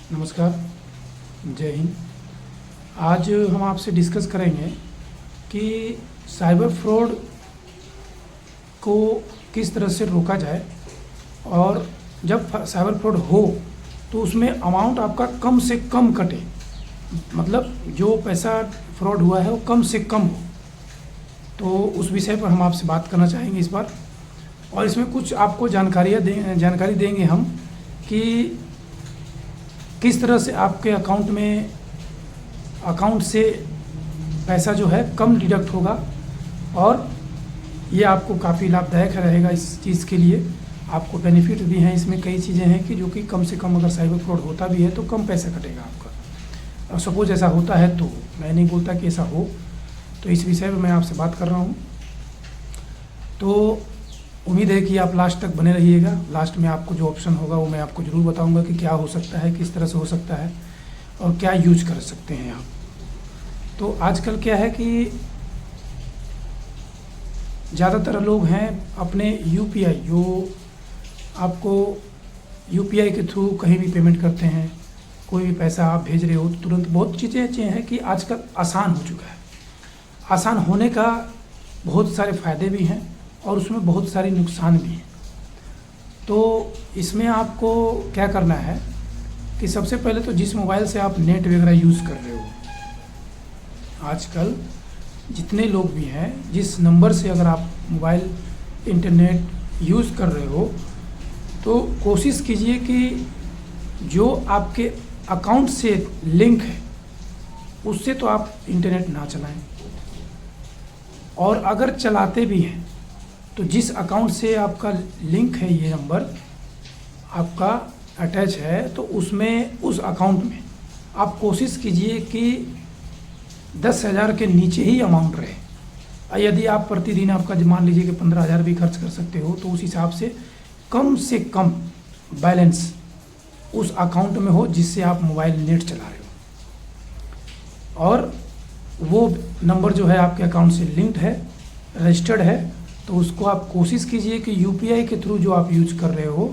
नमस्कार, जय हिंद। आज हम आपसे डिस्कस करेंगे कि साइबर फ्रॉड को किस तरह से रोका जाए और जब साइबर फ्रॉड हो तो उसमें अमाउंट आपका कम से कम कटे, मतलब जो पैसा फ्रॉड हुआ है वो कम से कम हो। तो उस विषय पर हम आपसे बात करना चाहेंगे इस बार, और इसमें कुछ आपको जानकारी देंगे हम कि किस तरह से आपके अकाउंट से पैसा जो है कम डिडक्ट होगा, और ये आपको काफ़ी लाभदायक रहेगा। इस चीज़ के लिए आपको बेनिफिट भी हैं, इसमें कई चीज़ें हैं कि जो कि कम से कम अगर साइबर फ्रॉड होता भी है तो कम पैसा कटेगा आपका। और सपोज ऐसा होता है तो मैं नहीं बोलता कि ऐसा हो, तो इस विषय में मैं आपसे बात कर रहा हूँ। तो उम्मीद है कि आप लास्ट तक बने रहिएगा। लास्ट में आपको जो ऑप्शन होगा वो मैं आपको ज़रूर बताऊंगा कि क्या हो सकता है, किस तरह से हो सकता है और क्या यूज कर सकते हैं आप। तो आजकल क्या है कि ज़्यादातर लोग हैं अपने यूपीआई, जो आपको यूपीआई के थ्रू कहीं भी पेमेंट करते हैं, कोई भी पैसा आप भेज रहे हो तो तुरंत बहुत चीज़ें अच्छी हैं कि आजकल आसान हो चुका है। आसान होने का बहुत सारे फ़ायदे भी हैं और उसमें बहुत सारे नुकसान भी हैं। तो इसमें आपको क्या करना है कि सबसे पहले तो जिस मोबाइल से आप नेट वगैरह यूज़ कर रहे हो, आजकल जितने लोग भी हैं, जिस नंबर से अगर आप मोबाइल इंटरनेट यूज़ कर रहे हो, तो कोशिश कीजिए कि जो आपके अकाउंट से लिंक है उससे तो आप इंटरनेट ना चलाएं, और अगर चलाते भी हैं तो जिस अकाउंट से आपका लिंक है, ये नंबर आपका अटैच है, तो उसमें उस अकाउंट में आप कोशिश कीजिए कि 10,000 के नीचे ही अमाउंट रहे। यदि आप प्रतिदिन आपका मान लीजिए कि 15,000 भी खर्च कर सकते हो, तो उस हिसाब से कम बैलेंस उस अकाउंट में हो जिससे आप मोबाइल नेट चला रहे हो, और वो नंबर जो है आपके अकाउंट से लिंक्ड है, रजिस्टर्ड है। तो उसको आप कोशिश कीजिए कि यूपीआई के थ्रू जो आप यूज कर रहे हो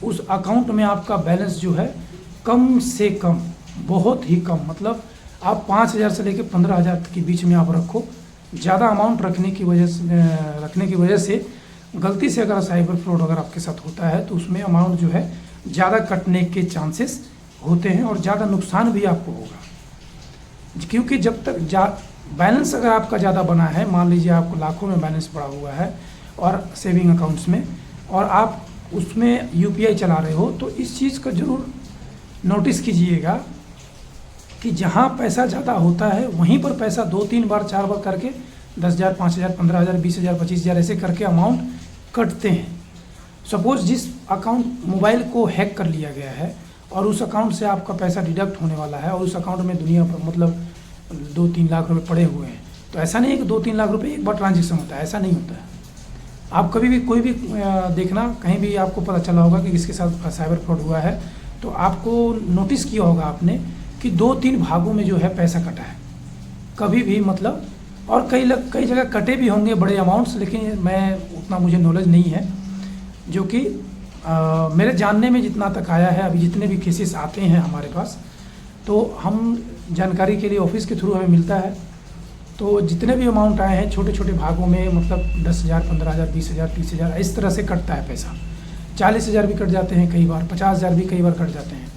उस अकाउंट में आपका बैलेंस जो है कम से कम, बहुत ही कम, मतलब आप 5,000 से लेकर 15,000 के बीच में आप रखो। ज़्यादा अमाउंट रखने की वजह से गलती से अगर साइबर फ्रॉड अगर आपके साथ होता है तो उसमें अमाउंट जो है ज़्यादा कटने के चांसेस होते हैं और ज़्यादा नुकसान भी आपको होगा। क्योंकि जब तक बैलेंस अगर आपका ज़्यादा बना है, मान लीजिए आपको लाखों में बैलेंस पड़ा हुआ है और सेविंग अकाउंट्स में, और आप उसमें यूपीआई चला रहे हो, तो इस चीज़ का ज़रूर नोटिस कीजिएगा कि जहाँ पैसा ज़्यादा होता है वहीं पर पैसा 2-3 बार 4 बार करके 10,000, 5,000, 15,000, 20,000, 25,000 ऐसे करके अमाउंट कटते हैं। सपोज जिस अकाउंट मोबाइल को हैक कर लिया गया है और उस अकाउंट से आपका पैसा डिडक्ट होने वाला है, और उस अकाउंट में दुनिया पर मतलब 2-3 लाख रुपए पड़े हुए हैं, तो ऐसा नहीं है कि 2-3 लाख रुपए एक बार ट्रांजेक्शन होता है, ऐसा नहीं होता है। आप कभी भी कोई भी देखना, कहीं भी आपको पता चला होगा कि किसके साथ साइबर फ्रॉड हुआ है, तो आपको नोटिस किया होगा आपने कि 2-3 भागों में जो है पैसा कटा है कभी भी, मतलब। और कई जगह कटे भी होंगे बड़े अमाउंट्स, लेकिन मैं उतना मुझे नॉलेज नहीं है, जो कि मेरे जानने में जितना तक आया है, अभी जितने भी केसेस आते हैं हमारे पास, तो हम जानकारी के लिए ऑफिस के थ्रू हमें मिलता है। तो जितने भी अमाउंट आए हैं छोटे छोटे भागों में, मतलब 10,000, 15,000, 20,000, 30,000 इस तरह से कटता है पैसा। 40,000 भी कट जाते हैं कई बार, 50,000 भी कई बार कट जाते हैं,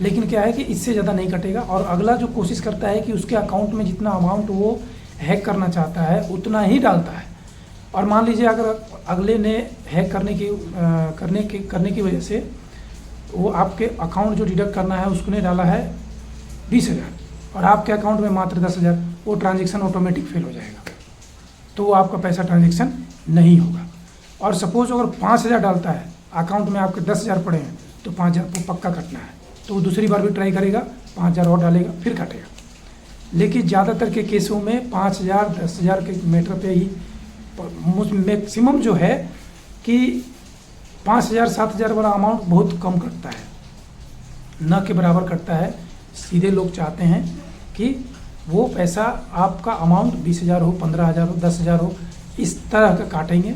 लेकिन क्या है कि इससे ज़्यादा नहीं कटेगा। और अगला जो कोशिश करता है कि उसके अकाउंट में जितना अमाउंट वो हैक करना चाहता है उतना ही डालता है। और मान लीजिए अगर अगले ने हैक करने की वजह से वो आपके अकाउंट जो डिडक्ट करना है उसने डाला है 20,000 और आपके अकाउंट में मात्र 10,000, वो ट्रांजेक्शन ऑटोमेटिक फेल हो जाएगा, तो वो आपका पैसा ट्रांजेक्शन नहीं होगा। और सपोज अगर 5,000 डालता है, अकाउंट में आपके 10,000 पड़े हैं, तो 5,000 को पक्का कटना है, तो वो दूसरी बार भी ट्राई करेगा, 5,000 और डालेगा, फिर काटेगा। लेकिन ज़्यादातर के केसों में 5,000, 10,000 के मैटर पे ही मैक्सिमम जो है कि 5,000, 7,000 वाला अमाउंट बहुत कम कटता है, न के बराबर कटता है। सीधे लोग चाहते हैं कि वो पैसा आपका अमाउंट 20,000 हो, 15,000 हो, 10,000 हो, इस तरह का काटेंगे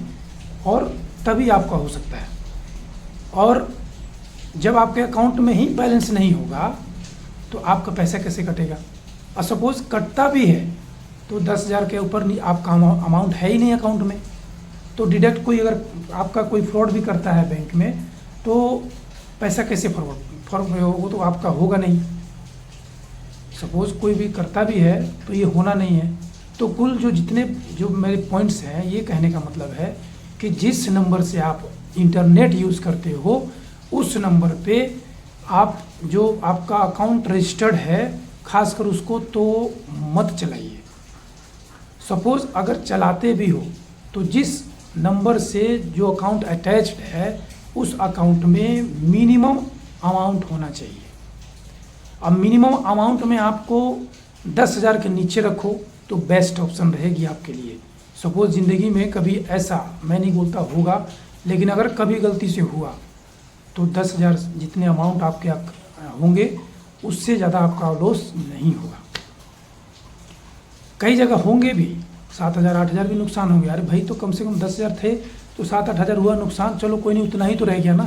और तभी आपका हो सकता है। और जब आपके अकाउंट में ही बैलेंस नहीं होगा तो आपका पैसा कैसे कटेगा? और सपोज़ कटता भी है तो 10,000 के ऊपर नहीं, आपका अमाउंट है ही नहीं अकाउंट में, तो डिडक्ट कोई अगर आपका कोई फ्रॉड भी करता है बैंक में तो पैसा कैसे फॉरवर्ड होगा? तो आपका होगा नहीं। सपोज़ कोई भी करता भी है तो ये होना नहीं है। तो कुल जो मेरे पॉइंट्स हैं, ये कहने का मतलब है कि जिस नंबर से आप इंटरनेट यूज़ करते हो उस नंबर पे आप जो आपका अकाउंट रजिस्टर्ड है खासकर उसको तो मत चलाइए। सपोज़ अगर चलाते भी हो तो जिस नंबर से जो अकाउंट अटैच्ड है उस अकाउंट में मिनिमम अमाउंट होना चाहिए। अब मिनिमम अमाउंट में आपको 10,000 के नीचे रखो तो बेस्ट ऑप्शन रहेगी आपके लिए। सपोज़ ज़िंदगी में कभी ऐसा, मैं नहीं बोलता होगा, लेकिन अगर कभी गलती से हुआ तो 10,000 जितने अमाउंट आपके होंगे उससे ज़्यादा आपका लॉस नहीं होगा। कई जगह होंगे भी 7,000 8,000 भी नुकसान होंगे। अरे भाई, तो कम से कम 10,000 थे तो 7-8 हज़ार हुआ नुकसान, चलो कोई नहीं, उतना ही तो रह गया ना।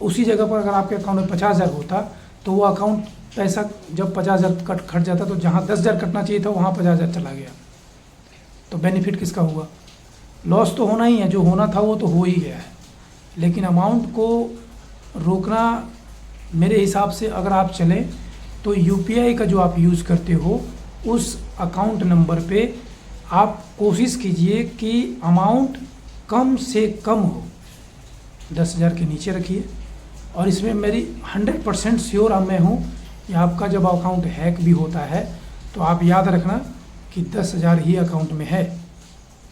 उसी जगह पर अगर आपके अकाउंट में 50,000 होता तो वो अकाउंट पैसा जब 50,000 कट जाता तो जहाँ 10,000 कटना चाहिए था वहाँ 50,000 चला गया, तो बेनिफिट किसका हुआ? लॉस तो होना ही है, जो होना था वो तो हो ही गया है। लेकिन अमाउंट को रोकना, मेरे हिसाब से अगर आप चलें तो यूपीआई का जो आप यूज़ करते हो उस अकाउंट नंबर पे आप कोशिश कीजिए कि अमाउंट कम से कम हो, 10,000 के नीचे रखिए। और इसमें मेरी 100% श्योर मैं हूँ कि आपका जब अकाउंट हैक भी होता है तो आप याद रखना कि 10,000 ही अकाउंट में है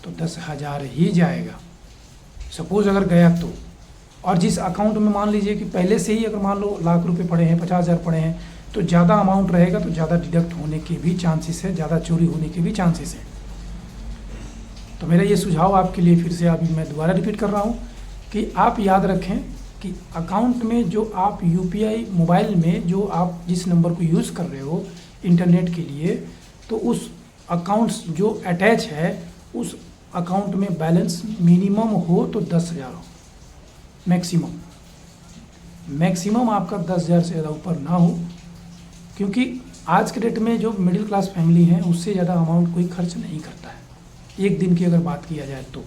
तो 10,000 ही जाएगा। सपोज़ अगर गया तो, और जिस अकाउंट में मान लीजिए कि पहले से ही अगर मान लो लाख रुपए पड़े हैं, 50,000 पड़े हैं, तो ज़्यादा अमाउंट रहेगा तो ज़्यादा डिडक्ट होने के भी चांसेस है, ज़्यादा चोरी होने के भी चांसेस है। तो मेरा ये सुझाव आपके लिए फिर से अभी मैं दोबारा रिपीट कर रहा हूँ कि आप याद रखें कि अकाउंट में जो आप यूपीआई मोबाइल में जो आप जिस नंबर को यूज़ कर रहे हो इंटरनेट के लिए, तो उस अकाउंट्स जो अटैच है उस अकाउंट में बैलेंस मिनिमम हो तो 10,000 हो, मैक्सिमम आपका 10,000 से ज़्यादा ऊपर ना हो, क्योंकि आज के डेट में जो मिडिल क्लास फैमिली है उससे ज़्यादा अमाउंट कोई खर्च नहीं करता है। एक दिन की अगर बात किया जाए तो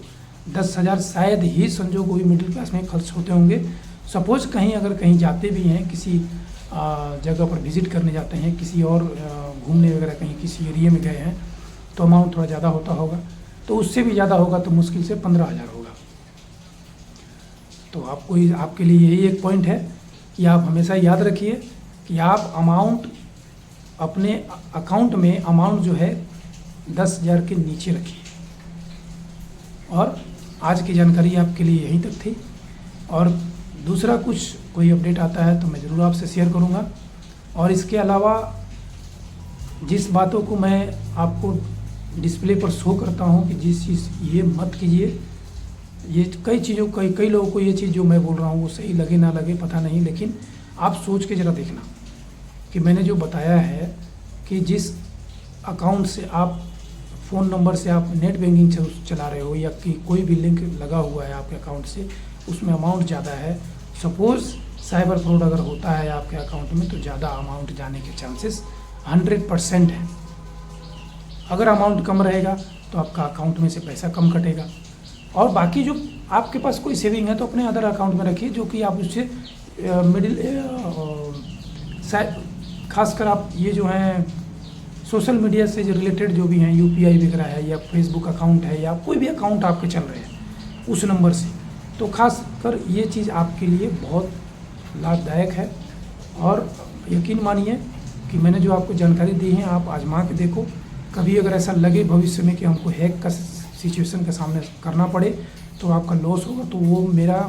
10,000 शायद ही संजोग कोई मिडिल क्लास में खर्च होते होंगे। सपोज़ अगर कहीं जाते भी हैं, किसी जगह पर विज़िट करने जाते हैं, किसी और घूमने वगैरह कहीं किसी एरिया में गए हैं तो अमाउंट थोड़ा ज़्यादा होता होगा, तो उससे भी ज़्यादा होगा तो मुश्किल से 15,000 होगा। तो आपके लिए यही एक पॉइंट है कि आप हमेशा याद रखिए कि आप अमाउंट अपने अकाउंट में अमाउंट जो है 10,000 के नीचे रखिए। और आज की जानकारी आपके लिए यहीं तक थी, और दूसरा कोई अपडेट आता है तो मैं ज़रूर आपसे शेयर करूंगा। और इसके अलावा जिस बातों को मैं आपको डिस्प्ले पर शो करता हूं कि जिस चीज़ ये मत कीजिए, ये कई लोगों को ये चीज़ जो मैं बोल रहा हूँ वो सही लगे ना लगे पता नहीं, लेकिन आप सोच के ज़रा देखना कि मैंने जो बताया है कि जिस अकाउंट से आप फ़ोन नंबर से आप नेट बैंकिंग चला रहे हो या कि कोई भी लिंक लगा हुआ है आपके अकाउंट से, उसमें अमाउंट ज़्यादा है, सपोज़ साइबर फ्रॉड अगर होता है आपके अकाउंट में तो ज़्यादा अमाउंट जाने के चांसेस 100% है। अगर अमाउंट कम रहेगा तो आपका अकाउंट में से पैसा कम कटेगा। और बाकी जो आपके पास कोई सेविंग है तो अपने अदर अकाउंट में रखिए, जो कि आप उससे खासकर आप ये जो हैं सोशल मीडिया से जो रिलेटेड जो भी हैं, यूपीआई वगैरह है या फेसबुक अकाउंट है या कोई भी अकाउंट आपके चल रहे हैं उस नंबर से, तो खासकर ये चीज़ आपके लिए बहुत लाभदायक है। और यकीन मानिए कि मैंने जो आपको जानकारी दी है आप आजमा के देखो। कभी अगर ऐसा लगे भविष्य में कि हमको हैक का सिचुएशन का सामना करना पड़े तो आपका लॉस होगा, तो वो मेरा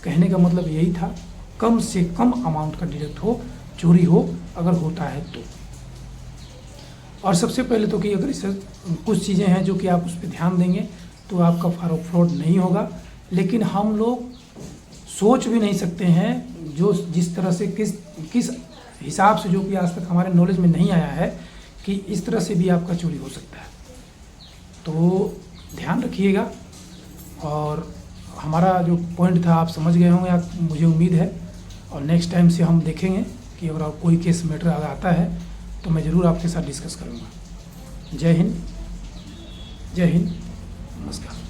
कहने का मतलब यही था, कम से कम अमाउंट का डिडक्ट हो, चोरी हो अगर होता है तो। और सबसे पहले तो कि अगर इससे कुछ चीज़ें हैं जो कि आप उस पर ध्यान देंगे तो आपका फ्रॉड नहीं होगा। लेकिन हम लोग सोच भी नहीं सकते हैं जो जिस तरह से किस हिसाब से, जो कि आज तक हमारे नॉलेज में नहीं आया है कि इस तरह से भी आपका चोरी हो सकता है। तो ध्यान रखिएगा। और हमारा जो पॉइंट था आप समझ गए होंगे, मुझे उम्मीद है। और नेक्स्ट टाइम से हम देखेंगे कि अगर कोई केस मैटर अगर आता है तो मैं ज़रूर आपके साथ डिस्कस करूँगा। जय हिंद, जय हिंद, नमस्कार।